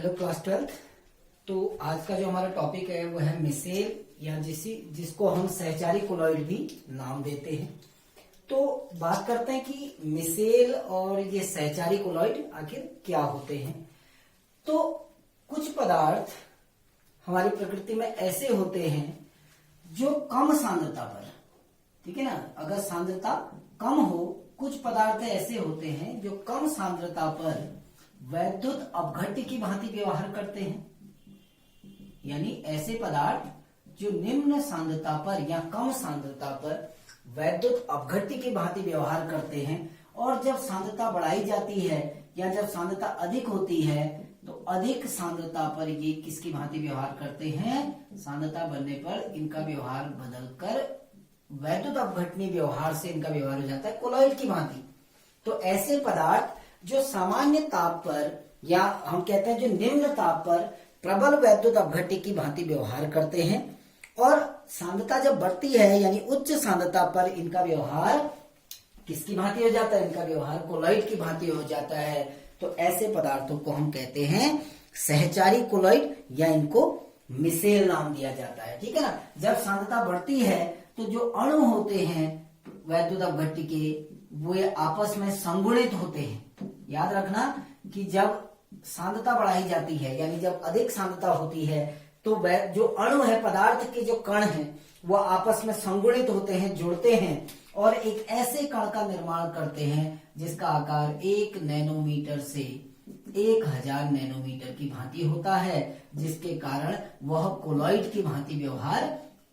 Hello class 12। तो आज का जो हमारा टॉपिक है वो है मिसेल या जिसको हम सहचारी कोलॉइड भी नाम देते हैं। तो बात करते हैं कि मिसेल और ये सहचारी कोलॉइड आखिर क्या होते हैं। तो कुछ पदार्थ हमारी प्रकृति में ऐसे होते हैं जो कम सांद्रता पर, ठीक है ना, अगर सांद्रता कम हो, कुछ पदार्थ ऐसे होते हैं जो कम सांद्रता पर वैद्युत अपघट्य की भांति व्यवहार करते हैं। यानी ऐसे पदार्थ जो निम्न सांद्रता पर या कम सांद्रता पर वैद्युत अपघट्य की भांति व्यवहार करते हैं, और जब सांद्रता बढ़ाई जाती है या जब सांद्रता अधिक होती है तो अधिक सांद्रता पर ये किसकी भांति व्यवहार करते हैं, सांद्रता बढ़ने पर इनका व्यवहार बदलकर वैद्युत अपघटनी व्यवहार से इनका व्यवहार हो जाता है कोलॉइड की भांति। तो ऐसे पदार्थ जो सामान्य ताप पर या हम कहते हैं जो निम्न ताप पर प्रबल वैद्युत अपघट्य की भांति व्यवहार करते हैं, और सांद्रता जब बढ़ती है यानी उच्च सांद्रता पर इनका व्यवहार किसकी भांति हो जाता है, इनका व्यवहार कोलॉइड की भांति हो जाता है। तो ऐसे पदार्थों को हम कहते हैं सहचारी कोलॉइड या इनको मिसेल नाम दिया जाता है, ठीक है ना। जब सांद्रता बढ़ती है तो जो अणु होते हैं वैद्युत अपघट्य के वो आपस में संगुणित होते हैं। याद रखना कि जब सांद्रता बढ़ाई जाती है यानी जब अधिक सांद्रता होती है तो वह जो अणु है, पदार्थ के जो कण हैं वो आपस में संगुणित होते हैं, जुड़ते हैं और एक ऐसे कण का निर्माण करते हैं जिसका आकार 1 नैनोमीटर से 1000 नैनोमीटर की भांति होता है, जिसके कारण वह कोलॉइड की भांति व्यवहार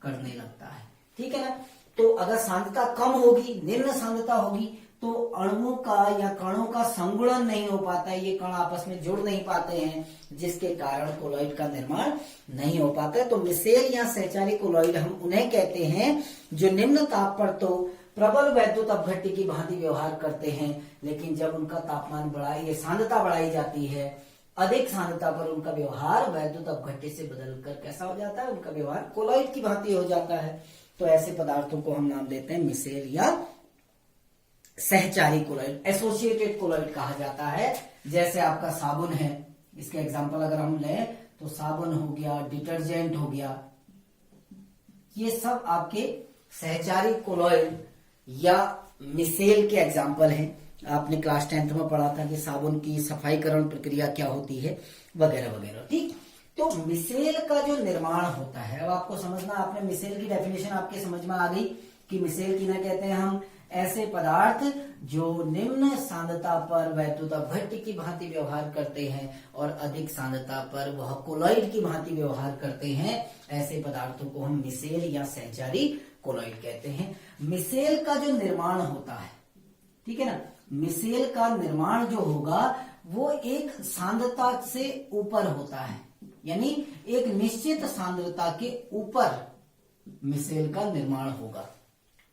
करने लगता है, ठीक है ना। तो अगर सांद्रता कम होगी, निम्न सांद्रता होगी, तो अणुओं का या कणों का संगुणन नहीं हो पाता है, ये कण आपस में जुड़ नहीं पाते हैं, जिसके कारण कोलॉइड का निर्माण नहीं हो पाता है। तो मिसेल या सहचारी कोलॉइड हम उन्हें कहते हैं जो निम्न ताप पर तो प्रबल वैद्युत अपघट्य की भांति व्यवहार करते हैं, लेकिन जब उनका तापमान बढ़ाई, सांद्रता बढ़ाई जाती है, अधिक सांद्रता पर उनका व्यवहार वैद्युत अपघट्य से बदलकर कैसा हो जाता है, उनका व्यवहार कोलॉइड की भांति हो जाता है। तो ऐसे पदार्थों को हम नाम देते हैं मिसेल या सहचारी कोलॉइड। एसोसिएटेड कोलॉइड कहा जाता है। जैसे आपका साबुन है, इसके एग्जांपल अगर हम लें तो साबुन हो गया, डिटर्जेंट हो गया, ये सब आपके सहचारी कोलॉइड या मिसेल के एग्जांपल हैं। आपने क्लास 10th में पढ़ा था कि साबुन की सफाईकरण प्रक्रिया क्या होती है वगैरह वगैरह, ठीक। तो मिसेल का जो निर्माण होता है, अब आपको समझना, आपने मिसेल की डेफिनेशन आपके समझ में आ गई कि मिसेल किन्हें कहते हैं हम, ऐसे पदार्थ जो निम्न सांद्रता पर वैद्युत अपघट्य की भांति व्यवहार करते हैं और अधिक सांद्रता पर वह कोलॉइड की भांति व्यवहार करते हैं, ऐसे पदार्थों को हम मिसेल या सहचारी कोलॉइड कहते हैं। मिसेल का जो निर्माण होता है, ठीक है ना, मिसेल का निर्माण जो होगा वो एक सांद्रता से ऊपर होता है, यानी एक निश्चित सांद्रता के ऊपर मिसेल का निर्माण होगा,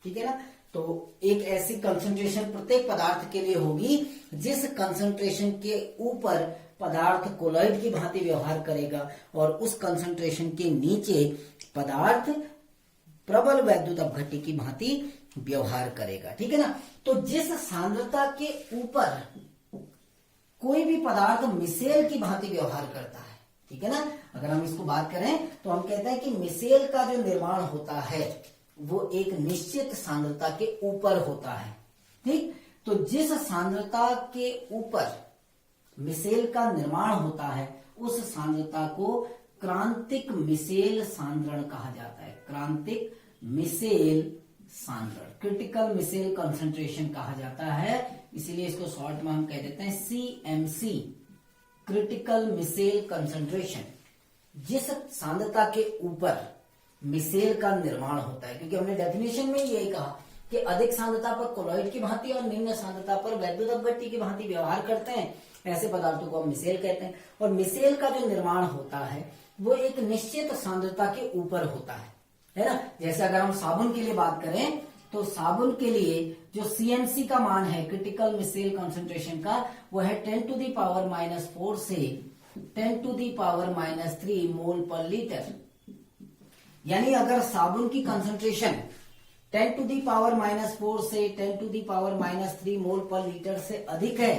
ठीक है ना। तो एक ऐसी कंसंट्रेशन प्रत्येक पदार्थ के लिए होगी जिस कंसंट्रेशन के ऊपर पदार्थ कोलॉइड की भांति व्यवहार करेगा और उस कंसंट्रेशन के नीचे पदार्थ प्रबल वैद्युत अपघट्य की भांति व्यवहार करेगा, ठीक है ना। तो जिस सांद्रता के ऊपर कोई भी पदार्थ मिसेल की भांति व्यवहार करता है, ठीक है ना, अगर हम इसको बात करें तो हम कहते हैं कि मिसेल का जो निर्माण होता है वो एक निश्चित सांद्रता के ऊपर होता है, ठीक। तो जिस सांद्रता के ऊपर मिसेल का निर्माण होता है उस सांद्रता को क्रांतिक मिसेल सांद्रण कहा जाता है। क्रांतिक मिसेल सांद्रण, क्रिटिकल मिसेल कंसंट्रेशन कहा जाता है, इसीलिए इसको शॉर्ट में हम कह देते हैं CMC, क्रिटिकल मिसेल कंसंट्रेशन। जिस सांद्रता के ऊपर मिसेल का निर्माण होता है, क्योंकि हमने डेफिनेशन में यही कहा कि अधिक सांद्रता पर कोलॉइड की भांति और निम्न सांद्रता पर वैद्युत अपघट्य की भांति व्यवहार करते हैं, ऐसे पदार्थों को हम मिसेल कहते हैं। और मिसेल का जो निर्माण होता है वो एक निश्चित सांद्रता के ऊपर होता है ना। जैसे अगर हम साबुन के लिए बात करें तो साबुन के लिए जो CMC का मान है, क्रिटिकल मिसेल कंसंट्रेशन का, वो है 10⁻⁻4 से 10⁻³ मोल पर लीटर। यानी अगर साबुन की कंसंट्रेशन 10⁻⁻4 से 10⁻³ मोल पर लीटर से अधिक है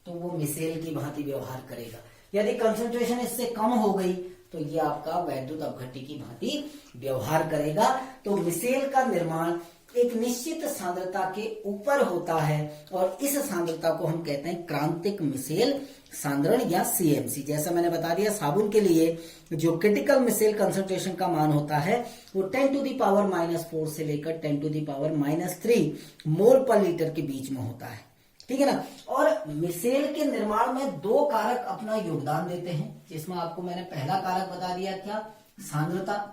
तो वो मिसेल की भांति व्यवहार करेगा। यदि कंसंट्रेशन इससे कम हो गई तो ये आपका वैद्युत अपघट्य की भांति व्यवहार करेगा। तो मिसेल का निर्माण एक निश्चित सांद्रता के ऊपर होता है और इस सांद्रता को हम कहते हैं क्रांतिक मिसेल सांद्रण या सीएमसी। जैसा मैंने बता दिया, साबुन के लिए जो क्रिटिकल मिसेल कंसंट्रेशन का मान होता है वो 10⁻⁻⁴ से लेकर 10⁻³ मोल पर लीटर के बीच में होता है, ठीक है ना। और मिसेल के निर्माण में दो कारक अपना योगदान देते हैं, जिसमें आपको मैंने पहला कारक बता दिया, क्या, सांद्रता।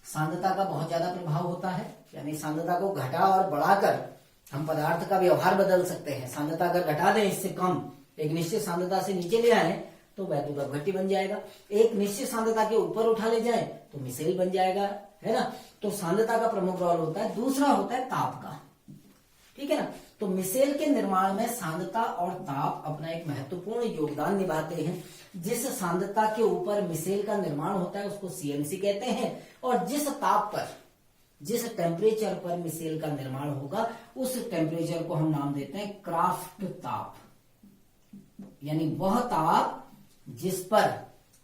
सांद्रता का बहुत ज्यादा प्रभाव होता है, यानी सांद्रता को घटा और बढ़ाकर हम पदार्थ का व्यवहार बदल सकते हैं। सांद्रता अगर घटा दें इससे कम, एक निश्चित सांद्रता से नीचे ले आए तो वैद्युत अपघट्य बन जाएगा। एक निश्चित सांद्रता के ऊपर उठा ले जाए तो मिसेल बन जाएगा, है ना। तो सांद्रता का प्रमुख रोल होता है। दूसरा होता है ताप का, ठीक है ना। तो मिसेल के निर्माण में सांद्रता और ताप अपना एक महत्वपूर्ण योगदान निभाते हैं। जिस सांद्रता के ऊपर मिसेल का निर्माण होता है उसको सीएमसी कहते हैं, और जिस ताप पर, जिस टेम्परेचर पर मिसेल का निर्माण होगा उस टेम्परेचर को हम नाम देते हैं क्राफ्ट ताप, यानी वह ताप जिस पर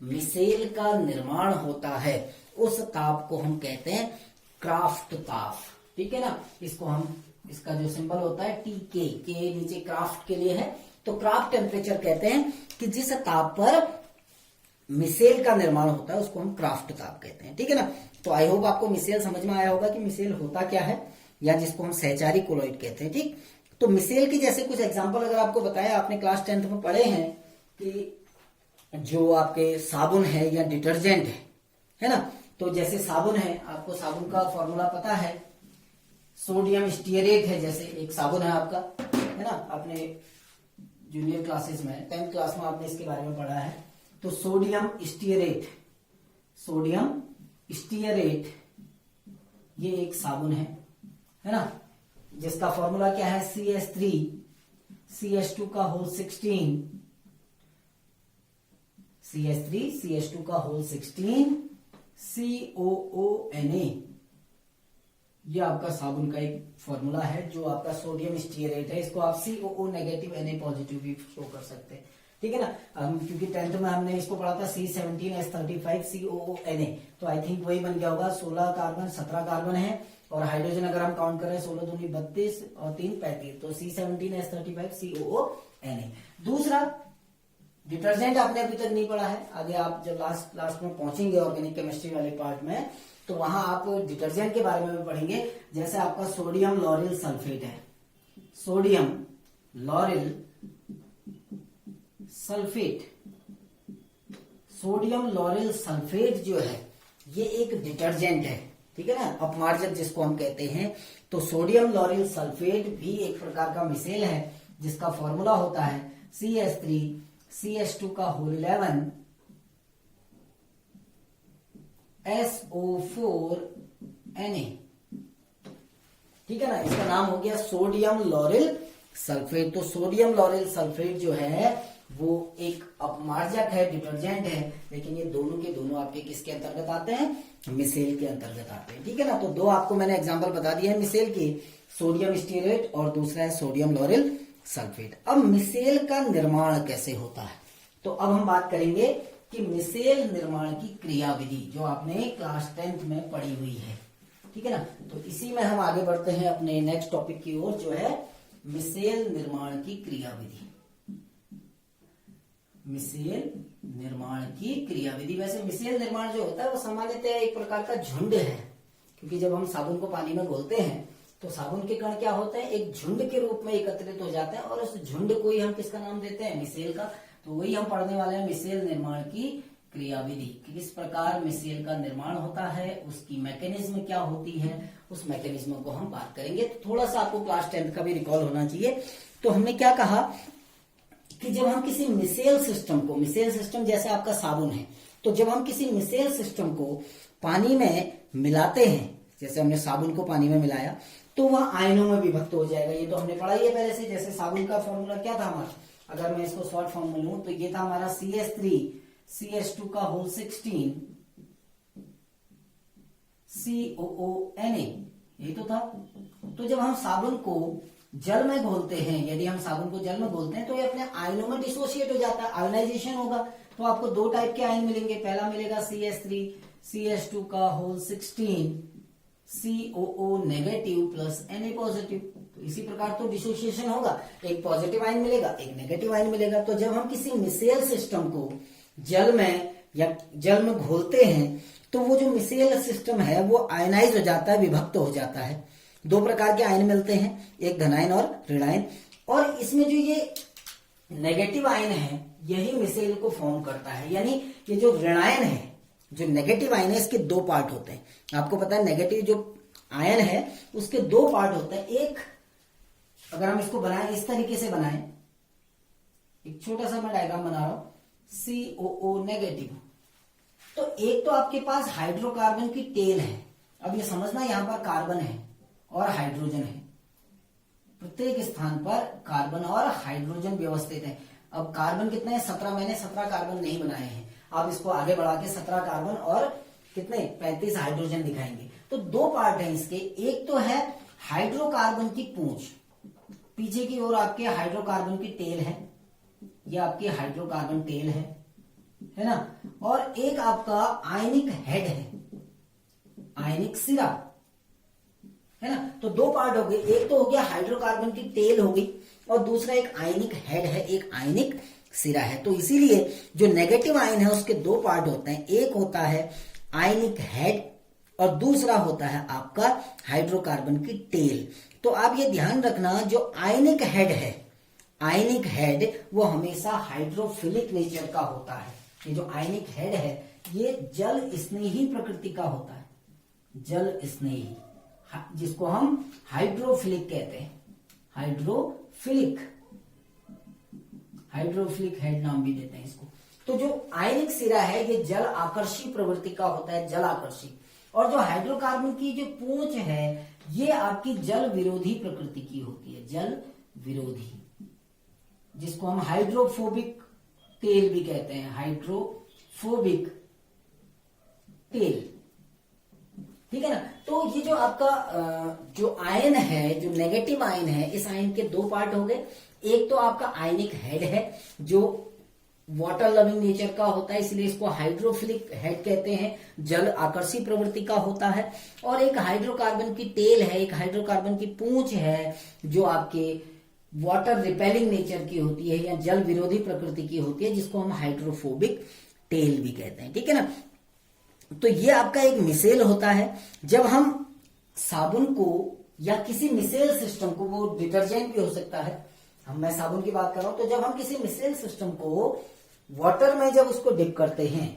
मिसेल का निर्माण होता है उस ताप को हम कहते हैं क्राफ्ट ताप, ठीक है ना। इसको हम, इसका जो सिंबल होता है टीके के नीचे क्राफ्ट के लिए है, तो क्राफ्ट टेम्परेचर कहते हैं कि जिस ताप पर मिसेल का निर्माण होता है उसको हम क्राफ्ट ताप कहते हैं, ठीक है ना। तो आई होप आपको मिसेल समझ में आया होगा कि मिसेल होता क्या है, या जिसको हम सहचारी कोलॉइड कहते हैं, ठीक। तो मिसेल की जैसे कुछ एग्जांपल अगर आपको बताया, आपने क्लास 10th में पढ़े हैं कि जो आपके साबुन है या डिटर्जेंट है ना। तो जैसे साबुन है, आपको साबुन का फॉर्मूला पता है, सोडियम स्टीयरेट है। जैसे एक साबुन है आपका, है ना, आपने जूनियर क्लासेस में 10th क्लास में आपने इसके बारे में पढ़ा है। तो सोडियम स्टीयरेट, सोडियम स्टीयरेट ये एक साबुन है ना, जिसका फॉर्मूला क्या है, CH3 CH2 का होल 16, CH3 CH2 का होल 16 COONA, ये आपका साबुन का एक फॉर्मूला है जो आपका सोडियम स्टीयरेट है। इसको आप COO नेगेटिव Na पॉजिटिव भी शो कर सकते हैं, ठीक है ना। क्योंकि 10th में हमने इसको पढ़ा था C17H35 COONA, तो आई थिंक वही बन गया होगा। 16 कार्बन 17 कार्बन है और हाइड्रोजन अगर हम काउंट करें 16 दूनी 32 और 3 35, तो C17H35 COONA। दूसरा, डिटर्जेंट आपने अभी तक नहीं पढ़ा है, आगे आप जब लास्ट में पहुंचेंगे ऑर्गेनिक केमिस्ट्री वाले पार्ट में तो वहां आप डिटर्जेंट के बारे में भी पढ़ेंगे। जैसे आपका सोडियम लॉरिल सल्फेट है, sodium lauryl sulphate, sodium lauryl sulphate जो है ये एक डिटर्जेंट है, ठीक है ना, अपमार्जक जिसको हम कहते हैं। तो सोडियम लॉरिल सल्फेट भी एक प्रकार का मिसेल है जिसका फॉर्मूला होता है CH3 CH2 का होल 11 SO4 Na, ठीक है ना। इसका नाम हो गया सोडियम लॉरिल सल्फेट। तो सोडियम लॉरिल सल्फेट जो है वो एक अपमार्जक है, डिटर्जेंट है, लेकिन ये दोनों के दोनों आपके किसके अंतर्गत आते हैं, मिसेल के अंतर्गत आते हैं, ठीक है ना। तो दो आपको मैंने एग्जांपल बता दिए हैं मिसेल की, सोडियम स्टीयरेट और दूसरा है सोडियम लॉरिल सल्फेट। अब मिसेल का निर्माण कैसे होता है, तो अब हम बात करेंगे कि मिसेल निर्माण की क्रियाविधि जो आपने क्लास 10th में पढ़ी हुई है, ठीक है ना। तो इसी में हम आगे बढ़ते हैं अपने नेक्स्ट टॉपिक की ओर, जो है मिसेल निर्माण की क्रियाविधि। मिसेल निर्माण की क्रियाविधि। वैसे मिसेल निर्माण जो होता है वो सामान्यतः एक प्रकार का झुंड है, क्योंकि जब हम साबुन को पानी में घोलते हैं तो साबुन के कण क्या होते हैं, एक झुंड के रूप में एकत्रित हो जाते हैं और उस झुंड को ही हम किसका नाम देते हैं, मिसेल का। तो वही हम पढ़ने वाले हैं, मिसेल निर्माण की क्रियाविधि, किस प्रकार मिसेल का निर्माण होता है, उसकी मैकेनिज्म क्या होती है, उस मैकेनिज्म को हम बात करेंगे। तो थोड़ा सा आपको क्लास 10th का भी रिकॉल होना चाहिए। तो हमने क्या कहा कि जब हम किसी मिसेल सिस्टम को, मिसेल सिस्टम जैसे आपका साबुन है, तो जब हम किसी मिसेल सिस्टम को पानी में मिलाते हैं, जैसे हमने साबुन को पानी में मिलाया तो वह आयनों में विभक्त हो जाएगा। ये तो हमने पढ़ा ही है पहले से। जैसे साबुन का फॉर्मूला क्या था हमारा, अगर मैं इसको शॉर्ट फॉर्म में लूं तो ये था हमारा CH3 CH2 का होल 16 COONA, यही तो था। तो जब हम साबुन को जल में घोलते हैं, यदि हम साबुन को जल में घोलते हैं तो ये अपने आयनों में डिसोशिएट हो जाता है, आयोनाइजेशन होगा। तो आपको दो टाइप के आयन मिलेंगे, पहला मिलेगा CH3 CH2 का whole 16 COO negative plus Na positive. तो इसी प्रकार तो डिसोसिएशन होगा, एक पॉजिटिव आयन मिलेगा, एक नेगेटिव आयन मिलेगा। तो जब हम किसी मिसेल सिस्टम को जल में घोलते हैं तो वो जो मिसेल सिस्टम है वो आयनाइज हो जाता है, विभक्त हो जाता है। दो प्रकार के आयन मिलते हैं, एक धनायन और ऋणायन। और इसमें जो ये नेगेटिव आयन है यही मिसेल को फॉर्म करता है, यानी ये जो ऋणायन है, जो नेगेटिव आयन है, इसके दो पार्ट होते हैं। आपको पता है नेगेटिव जो आयन है उसके दो पार्ट होते हैं। एक, अगर हम इसको बनाएं इस तरीके से बनाएं, एक छोटा सा मैं डायग्राम बना रहा हूं, COO नेगेटिव। तो एक तो आपके पास हाइड्रोकार्बन की टेल है। अब ये समझना, यहां पर कार्बन है और हाइड्रोजन है, प्रत्येक स्थान पर कार्बन और हाइड्रोजन व्यवस्थित है। अब कार्बन कितने हैं? 17। मैंने 17 कार्बन नहीं बनाए हैं, आप इसको आगे बढ़ा के 17 कार्बन और कितने 35 हाइड्रोजन दिखाएंगे। तो दो पार्ट है इसके, एक तो है हाइड्रोकार्बन की पूंछ, पीछे की ओर आपके हाइड्रोकार्बन की टेल है, ये आपकी हाइड्रोकार्बन टेल है ना, और एक आपका आयनिक हेड है, आयनिक सिरा है ना। तो दो पार्ट हो गए, एक तो हो गया हाइड्रोकार्बन की टेल हो गई और दूसरा एक आयनिक हेड है, एक आयनिक सिरा है। तो इसीलिए जो नेगेटिव आयन है उसके दो पार्ट होते हैं, एक होता है आयनिक हेड और दूसरा होता है आपका हाइड्रोकार्बन की टेल। तो आप ये ध्यान रखना, जो आयनिक हेड है, आयनिक हेड वो हमेशा हाइड्रोफिलिक नेचर का होता है। ये जो आयनिक हेड है ये जल स्नेही प्रकृति का होता है, जल स्नेही, जिसको हम हाइड्रोफिलिक कहते हैं, हाइड्रोफिलिक हेड नाम भी देते हैं इसको। तो जो आयनिक सिरा है ये जल आकर्षी प्रवृत्ति का होता है, जल आकर्षी। और जो हाइड्रोकार्बन की जो पूंछ है ये आपकी जल विरोधी प्रकृति की होती है, जल विरोधी, जिसको हम हाइड्रोफोबिक टेल भी कहते हैं, हाइड्रोफोबिक टेल, ठीक है ना। तो ये जो आपका जो आयन है, जो नेगेटिव आयन है, इस आयन के दो पार्ट हो गए। एक तो आपका आयनिक हेड है जो वाटर लविंग नेचर का होता है, इसलिए इसको हाइड्रोफिलिक हेड कहते हैं, जल आकर्षी प्रवृत्ति का होता है। और एक हाइड्रोकार्बन की टेल है, एक हाइड्रोकार्बन की पूंछ है जो आपके वाटर रिपेलिंग नेचर की होती है या जल विरोधी प्रकृति की होती है, जिसको हम हाइड्रोफोबिक टेल भी कहते हैं, ठीक है ना। तो ये आपका एक मिसेल होता है। जब हम साबुन को या किसी मिसेल सिस्टम को, वो डिटर्जेंट भी हो सकता है, मैं साबुन की बात कर रहा हूं, तो जब हम किसी मिसेल सिस्टम को वाटर में जब उसको डिप करते हैं,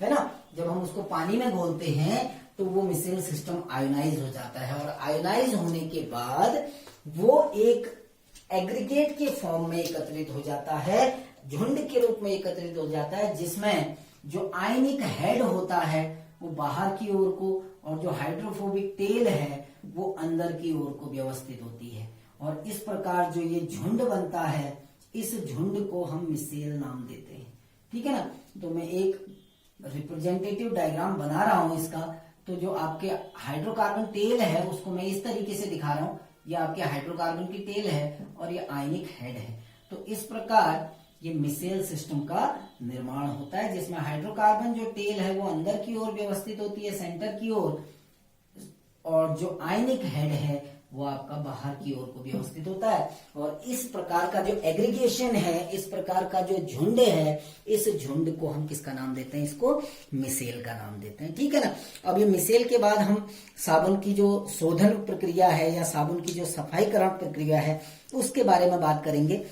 है ना, जब हम उसको पानी में घोलते हैं तो वो मिसेल सिस्टम आयोनाइज हो जाता है। और आयोनाइज होने के बाद वो एक एग्रीगेट के फॉर्म में एकत्रित हो जाता है, झुंड के रूप में एकत्रित हो जाता है, जिसमें जो आयनिक हेड होता है वो बाहर की ओर को और जो हाइड्रोफोबिक टेल है वो अंदर की ओर को व्यवस्थित होती है। और इस प्रकार जो ये झुंड बनता है, इस झुंड को हम मिसेल नाम देते हैं, ठीक है ना। तो मैं एक रिप्रेजेंटेटिव डायग्राम बना रहा हूं इसका। तो जो आपके हाइड्रोकार्बन टेल है उसको मैं इस तरीके से दिखा रहा हूं, ये आपके हाइड्रोकार्बन की टेल है और ये आयनिक हेड है। तो इस प्रकार ये मिसेल सिस्टम का निर्माण होता है, जिसमें हाइड्रोकार्बन जो टेल है वो अंदर की ओर व्यवस्थित होती है, सेंटर की ओर, और जो आयनिक हेड है वो आपका बाहर की ओर को व्यवस्थित होता है। और इस प्रकार का जो एग्रीगेशन है, इस प्रकार का जो झुंड है, इस झुंड को हम किसका नाम देते हैं? इसको मिसेल का नाम देते हैं, ठीक है ना। अब ये मिसेल के बाद हम साबुन की जो शोधन प्रक्रिया है या साबुन की जो सफाईकरण प्रक्रिया है उसके बारे में बात करेंगे,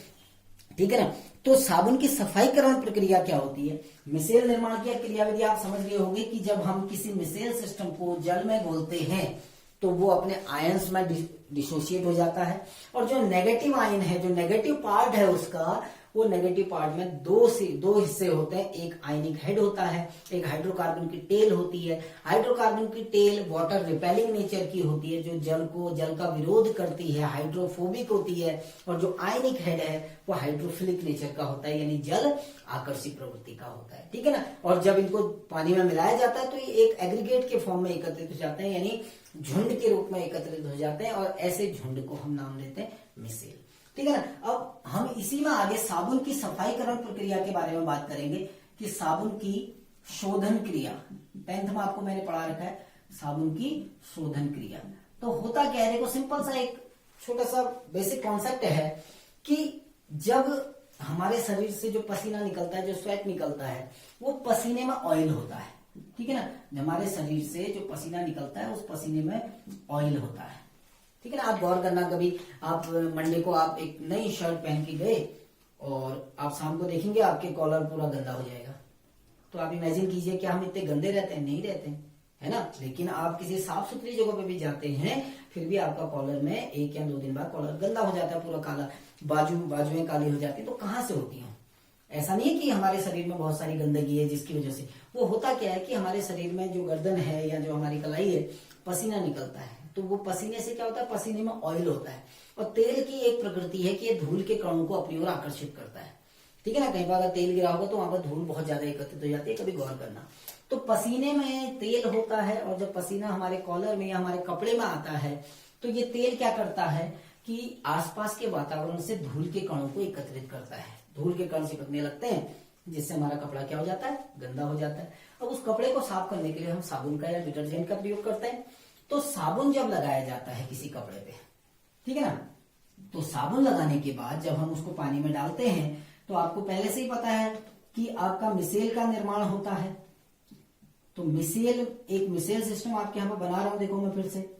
ठीक है ना। तो साबुन की सफाईकरण प्रक्रिया क्या होती है? मिसेल निर्माण की क्रियाविधि आप समझ गए होंगे कि जब हम किसी मिसेल सिस्टम को जल में घोलते हैं तो वो अपने आयंस में डिसोशिएट हो जाता है, और जो नेगेटिव आयन है, जो नेगेटिव पार्ट है उसका, वो नेगेटिव पार्ट में दो हिस्से होते हैं। एक आयनिक हेड होता है, एक हाइड्रोकार्बन की टेल होती है। हाइड्रोकार्बन की टेल वाटर रिपेलिंग नेचर की होती है, जो जल का विरोध करती है, हाइड्रोफोबिक होती है। और जो आयनिक हेड है वो हाइड्रोफिलिक नेचर का होता है, यानी जल आकर्षी प्रवृत्ति का होता है, ठीक है ना। और जब इनको पानी में मिलाया जाता है तो ये एक एग्रीगेट के फॉर्म में एकत्रित हो जाते हैं, यानी झुंड के रूप में एकत्रित हो जाते हैं, और ऐसे झुंड को हम नाम देते हैं मिसेल, ठीक है ना। अब हम इसी में आगे साबुन की सफाईकरण प्रक्रिया के बारे में बात करेंगे कि साबुन की शोधन क्रिया, 10th में आपको मैंने पढ़ा रखा है साबुन की शोधन क्रिया। तो होता क्या है, देखो सिंपल सा एक छोटा सा बेसिक कॉन्सेप्ट है कि जब हमारे शरीर से जो पसीना निकलता है, जो स्वेट निकलता है, वो पसीने में ऑयल होता है, ठीक है ना। हमारे शरीर से जो पसीना निकलता है उस पसीने में ऑयल होता है, ठीक है ना। आप गौर करना, कभी आप मंडे को आप एक नई शर्ट पहन के गए और आप शाम को देखेंगे आपके कॉलर पूरा गंदा हो जाएगा, तो आप इमेजिन कीजिए कि हम इतने गंदे रहते हैं? नहीं रहते, है ना। लेकिन आप किसी साफ सुथरी जगह पे भी जाते हैं, फिर भी आपका कॉलर में 1 या 2 दिन बाद कॉलर गंदा हो जाता है, पूरा काला, बाजुएं काली हो जाती है। तो कहाँ से होती है? ऐसा नहीं है कि हमारे शरीर में बहुत सारी गंदगी है जिसकी वजह से, वो होता क्या है कि हमारे शरीर में जो गर्दन है या जो हमारी कलाई है, पसीना निकलता है, तो वो पसीने से क्या होता है, पसीने में ऑयल होता है। और तेल की एक प्रकृति है कि ये धूल के कणों को अपनी ओर आकर्षित करता है, ठीक है ना। कहीं पर अगर तेल गिरा होगा तो वहां पर धूल बहुत ज्यादा एकत्रित हो जाती है, कभी गौर करना। तो पसीने में तेल होता है, और जब पसीना हमारे कॉलर में या हमारे कपड़े में आता है तो ये तेल क्या करता है कि आसपास के वातावरण से धूल के कणों को एकत्रित करता है। धूल के कण चिपकने लगते हैं, जिससे हमारा कपड़ा क्या हो जाता है, गंदा हो जाता है। अब उस कपड़े को साफ करने के लिए हम साबुन का या डिटर्जेंट का प्रयोग करते हैं। तो साबुन जब लगाया जाता है किसी कपड़े पे, ठीक है ना, तो साबुन लगाने के बाद जब हम उसको पानी में डालते हैं तो आपको पहले से ही पता है कि आपका मिसेल का निर्माण होता है। तो एक मिसेल सिस्टम आपके यहाँ पर बना रहा हूं, देखो मैं फिर से,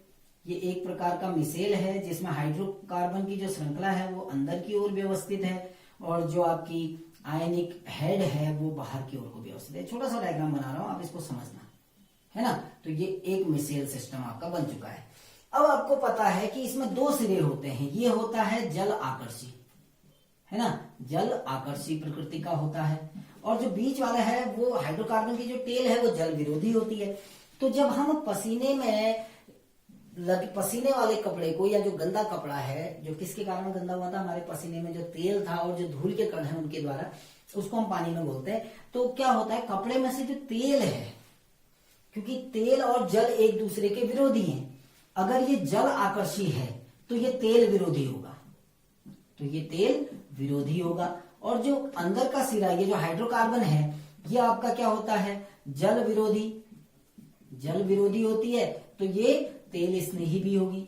ये एक प्रकार का मिसेल है जिसमें हाइड्रोकार्बन की जो श्रृंखला है वो अंदर की ओर व्यवस्थित है, और जो आपकी आयनिक हेड है वो बाहर की ओर को व्यवस्थित है। छोटा सा डायग्राम बना रहा हूं, आप इसको समझना, है ना। तो ये एक मिसेल सिस्टम आपका बन चुका है। अब आपको पता है कि इसमें 2 सिरे होते हैं, ये होता है जल आकर्षी, है ना, जल आकर्षी प्रकृति का होता है, और जो बीच वाला है वो हाइड्रोकार्बन की जो टेल है वो जल विरोधी होती है। तो जब हम पसीने वाले कपड़े को, या जो गंदा कपड़ा है, जो किसके कारण गंदा हुआ था, हमारे पसीने में जो तेल था और जो धूल के कण है उनके द्वारा, उसको हम पानी में बोलते हैं। तो क्या होता है, कपड़े में से जो तेल है, क्योंकि तेल और जल एक दूसरे के विरोधी हैं, अगर ये जल आकर्षी है तो ये तेल विरोधी होगा, तो ये तेल विरोधी होगा। और जो अंदर का सिरा, ये जो हाइड्रोकार्बन है, ये आपका क्या होता है, जल विरोधी होती है। तो ये तेल स्नेही भी होगी,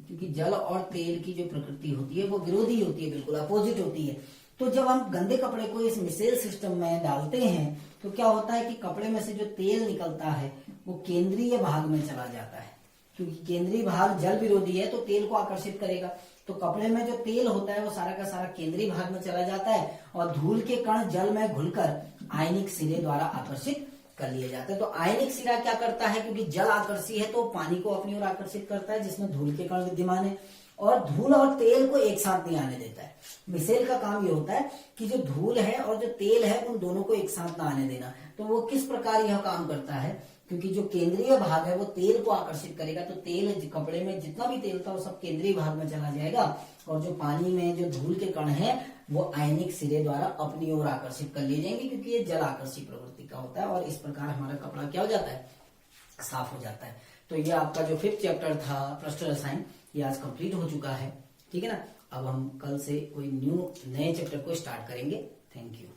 क्योंकि जल और तेल की जो प्रकृति होती है वो विरोधी होती है, बिल्कुल अपोजिट होती है। तो जब हम गंदे कपड़े को इस मिसेल सिस्टम में डालते हैं तो क्या होता है कि कपड़े में से जो तेल निकलता है वो केंद्रीय भाग में चला जाता है, क्योंकि केंद्रीय भाग जल विरोधी है तो तेल को आकर्षित करेगा। तो कपड़े में जो तेल होता है वो सारा का सारा केंद्रीय भाग में चला जाता है, और धूल के कण जल में घुलकर आयनिक सिरे द्वारा आकर्षित कर लिए जाते हैं। तो आयनिक सिरा क्या करता है, क्योंकि जल आकर्षी है तो पानी को अपनी ओर आकर्षित करता है, जिसमें धूल के कण विद्यमान है, और धूल और तेल को एक साथ नहीं आने देता है। मिसेल का काम ये होता है कि जो धूल है और जो तेल है उन दोनों को एक साथ ना आने देना। तो वो किस प्रकार यह काम करता है, क्योंकि जो केंद्रीय भाग है वो तेल को आकर्षित करेगा, तो तेल, कपड़े में जितना भी तेल था वो सब केंद्रीय भाग में चला जाएगा, और जो पानी में जो धूल के कण है वो आयनिक सिरे द्वारा अपनी ओर आकर्षित कर लिए जाएंगे, क्योंकि ये जल आकर्षी प्रवृत्ति का होता है, और इस प्रकार हमारा कपड़ा क्या हो जाता है, साफ हो जाता है। तो ये आपका जो 5th चैप्टर था पृष्ठ रसायन, ये आज कंप्लीट हो चुका है, ठीक है ना। अब हम कल से कोई नए चैप्टर को स्टार्ट करेंगे। Thank you.